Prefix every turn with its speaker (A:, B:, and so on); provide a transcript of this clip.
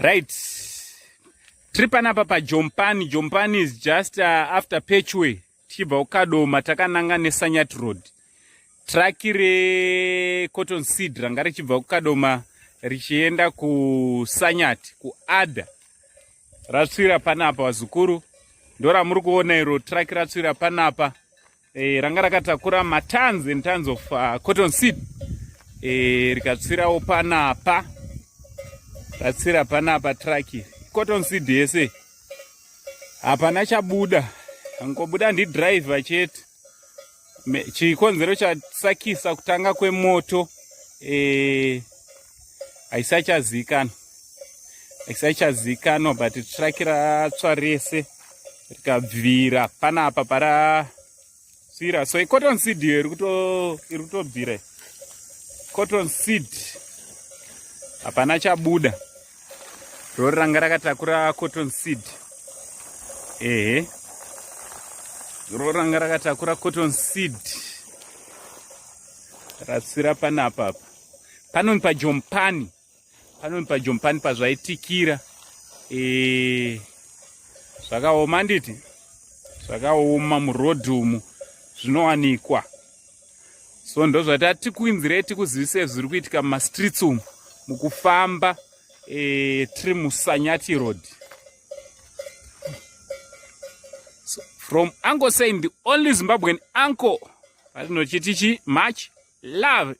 A: Right. Trip panapa paJompani. Jompani is just after Pechway. Tichibva kuKadoma takananga neSanyati Road. Traki reCotton Seed ranga richibva kuKadoma richienda kuSanyati kuAdha. Ratsvira panapa vazukuru. Ndoramuri kuona iro traki ratsvira panapa. Ranga rakatakura matons and tons of cotton seed. Rikatsvirawo panapa. Ratsvira panapa traki. Cotton seed yese. Hapana chabuda. Angobuda ndi driver chete. Chikonzero chasakisa kutanga kwemoto. Aisachazikanwa but traki ratsva rese rikabvira panapa para swira. So cotton seed iri kutobvira. Cotton seed hapana chabuda. Rori ranga rakatakura cotton seed. Rori ranga rakatakura cotton seed ratsvira panapa. Panoni paJompani. Panoni paJompani pazvaitikira. Zvakaoma nditi. Zvakaoma murodhi umu zvinowanikwa. So ndo zvatati kuinzire tikuzivise zviri kuitika mumastreets umu mukufamba tiri muSanyati Road. So, from Uncle saying the only Zimbabwean uncle, much love.